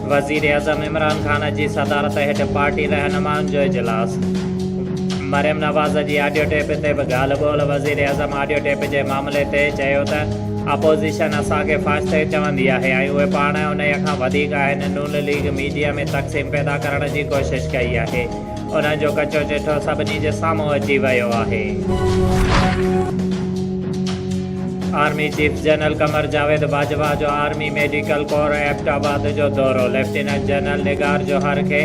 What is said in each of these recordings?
वज़ीर आज़म इमरान ख़ान जी सदारत हेठ पार्टी रहनुमाउनि जो इजलास। मरियम नवाज़ जी ऑडियो टेप ते बि ॻाल्हि ॿोल। वज़ीर आज़म ऑडियो टेप जे मामले ते चयो त अपोज़िशन असांखे फ़ासिते चवंदी आहे ऐं उहे पाण उन खां वधीक आहिनि। नून लीग मीडिया में तक़सीम पैदा करण जी कोशिशि कई आहे। उन्हनि जो कचो चिठो सभिनी जे साम्हूं अची वियो आहे। Army chief general Qamar Javed Bajwa जो आर्मी मेडिकल कोर एबटाबाद जो दौरो। लेफ्टिनेंट जनरल निगार जोहर खे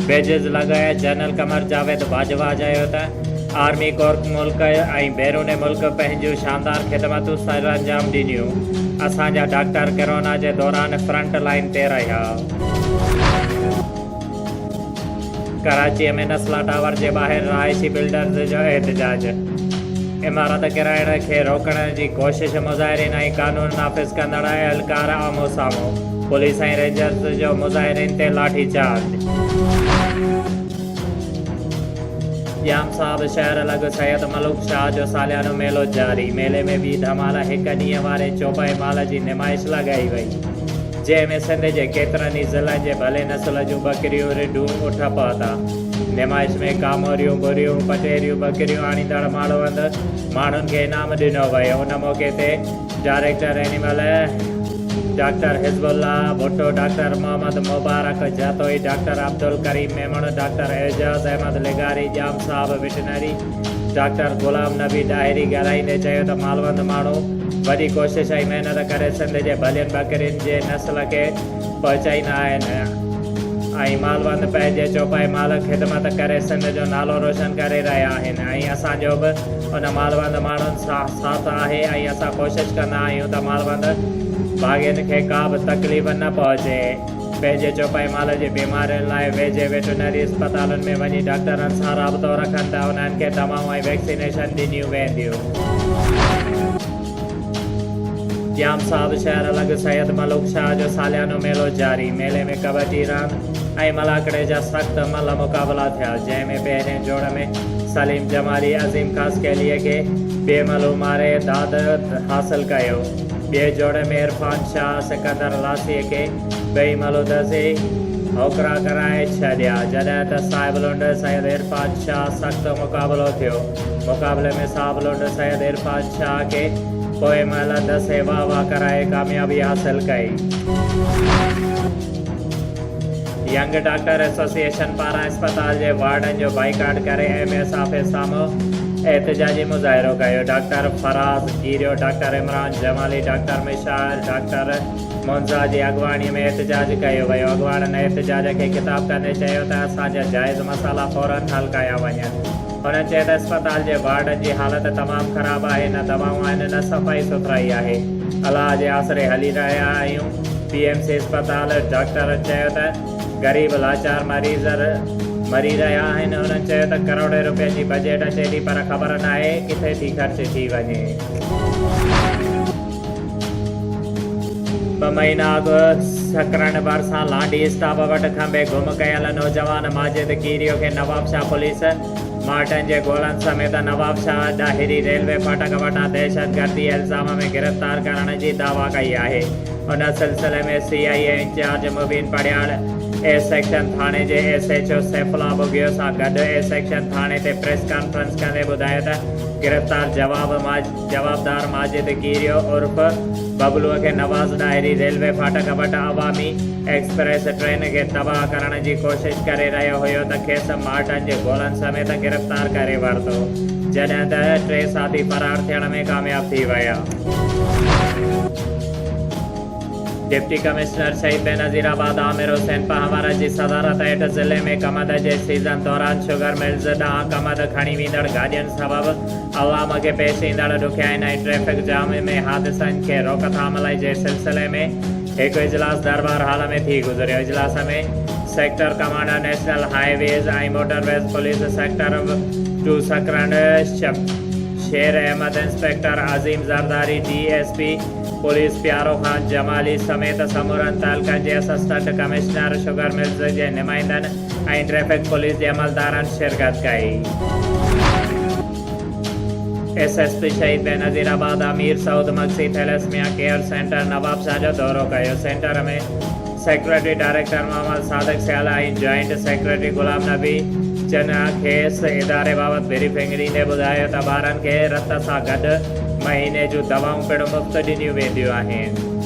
बेजिज़ लॻाए जनरल कमर जावेद बाजवा चयो त आर्मी कोर मुल्क ऐं बैरून मुल्क पंहिंजूं शानदार ख़िदमतूं सर अंजाम ॾिनियूं। असांजा डॉक्टर कोरोना जे दौरान फ्रंट लाइन ते रहिया। कराची में नस्ला टावर जे ॿाहिरि रहाइशी बिल्डर्स जो एहतजाज। इमारत किराइण खे रोकण जी कोशिश। मुज़ाहिरीन ऐं कानून नाफ़िज़ कंदड़ एहलकार आम्हूं साम्हूं। पुलिस ऐं रेंजर्स जो मुज़ाहिरीन ते लाठी चार्ज। जाम साहब शहर लॻ सैयद मलूक शाह जो सालियानो मेलो जारी। मेले में बि धमाल हिक ॾींहं वारे चौपाई माल जी नुमाइश लॻाई वई, जंहिंमें सिंध जे केतिरनि ई ज़िलनि जे भले नसुल जूं बकरियूं रिढूं उठ पहुता। नुमाइश में कामोरियूं बुरियूं पटेरियूं बकरियूं आणींदड़ माण्हुनि खे इनाम ॾिनो वियो। उन मौक़े ते director animal doctor Hizbullah Bhutto, doctor Mohammad Mubarak Jatoi, doctor Abdul Karim Memon, doctor Ejaz Ahmed लिगारी, जाम साहब वेटनरी, डॉक्टर गुलाम नबी डाहिरी ॻाल्हाईंदे चयो त मालवंद माण्हू वॾी कोशिशि ऐं महिनत करे सिंध जे भलियुनि बकरियुनि जे नस्ल खे पहुचाईंदा आहिनि ऐं मालवंद पंहिंजे चौपाई माल ख़िदमत करे सिंध जो नालो रोशन करे रहिया आहिनि ऐं असांजो बि उन मालवंद माण्हुनि सां साथ आहे ऐं असां कोशिशि कंदा आहियूं त मालवंद बाग़ियुनि खे का बि तकलीफ़ न पहुचे। पंहिंजे चौपाई माल जी बीमारियुनि लाइ वेझे वेटनरी अस्पतालुनि में वञी डॉक्टरनि सां राब्तो रखनि त उन्हनि खे दवाऊं ऐं वैक्सीनेशन ॾिनियूं वेंदियूं। जाम साहब शहर लॻ सैयद मलूक शाह जो सालियानो मेलो जारी। मेले में कबड्डी रांदि ऐं मलाकड़े जा सख़्त मल मुक़ाबला थिया, जंहिंमें पहिरें जोड़ में सलीम जमाली अज़ीम कासकेलीअ खे बेमलू मारे दाद हासिल कयो। ॿिए जोड़ में इरफान शाह सिकंदर लासीअ खे ॿई मलूदज़ी होकरा कराए छॾिया, जॾहिं त साहिबलुंड सैयद इरफान शाह सख़्त मुक़ाबिलो थियो। मुक़ाबले में साहिबलुंड सैयद इरफान शाह खे पोइ महिल दसे वाह कराए कामयाबी हासिल कई। यंग डॉक्टर एसोसिएशन पारां अस्पताल जे वार्डन जो बाइकाट करे एमएस ऑफिस साम्हूं एहतजाजी मुज़ाहिरो कयो। Doctor Faraz Girio, doctor Imran Jamali, doctor Mishar, doctor Munza जी अॻुवाणी में एहतजाज कयो वियो। अॻुवाणनि एहतजाज खे ख़िताब कंदे चयो त असांजा जाइज़ मसाला फ़ौरन हल कया वञनि। हुननि चयो त अस्पताल जे वार्डन जी हालत तमामु ख़राबु आहे, न दवाऊं आहिनि न सफ़ाई सुथराई आहे। अलाह जे आसरे हली रहिया आहियूं। PMC अस्पताल डॉक्टर चयो त ग़रीब लाचार मरीज़ मरी रहिया आहिनि। हुननि चयो त करोड़े रुपए जी बजेट अचे थी पर ख़बर न आहे किथे थी ख़र्च थी वञे। 2 महीना अॻु सकरन भरिसां लांडी स्टाफ वटि खंबे गुम कयल नौजवान माजिद कीरियो खे नवाब शाह पुलिस मार्टन जे ॻोल्हनि समेत नवाब शाह ॾाहिरी रेलवे फाटक वटां दहशतगर्दी इल्ज़ाम में गिरफ़्तार करण जी दावा कई आहे। उन सिलसिले में CIA incharge Mubeen Padiyal A section थाणे जे SHO सैफुल्ला बुगियो सां गॾु ए सेक्शन थाणे ते प्रेस कॉन्फ्रेंस कंदे ॿुधायो त गिरफ़्तार जवाबदार माजिद कीरियो उर्फ़ बबलूअ खे नवाज़ ॾाहिरी रेलवे फाटक वटि अवामी एक्सप्रेस ट्रेन खे तबाह करण जी कोशिशि करे रहियो हुयो त खेसि मार्टन जे ॻोल्हनि समेत गिरफ़्तार करे वरितो, जॾहिं त 3 साथी फरार थियण में कामयाब थी विया। डिप्टी कमिश्नर शहीद बेनज़ीराबाद आमिर हुसैन पहवार जी सदारत हेठ ज़िले में कमद जे सीज़न दौरान शुगर मिल्स ॾांहुं कमद खणी वेंदड़ गाॾियुनि सबबि अवाम खे पेश ईंदड़ ॾुखियाईनि ऐं ट्रैफ़िक जाम में हादिसनि खे रोकथाम लाइ जे सिलसिले में हिकु इजलास दरबार हाल में थी गुज़रियो। इजलास में सेक्टर कमांडर नेशनल हाईवेज़ ऐं motorways police sector 2 Sakrand Sher Ahmed, inspector Azeem Zardari, DSP police Pyaro Khan Jamali समेत समूरनि तालुक़नि जे असिस्टेंट कमिश्नर शुगर मिल्स जे नुमाइंदनि ऐं ट्रैफ़िक पुलिस जे अमलदारनि शिरकत कई। SSP Shaheed Benazirabad Amir Saud Maksi thalassemia care centre Nawab Shah जो दौरो कयो। सेंटर में सेक्रेटरी डायरेक्टर मोहम्मद सादिक सियाल ऐं जॉइंट सेक्रेटरी गुलाम नबी चना खेसि इदारे बाबति ब्रीफिंग ॾींदे ॿुधायो त ॿारनि खे रत सां गॾु महीने जूं दवाऊं पिणु मुफ़्त ॾिनियूं वेंदियूं आहिनि।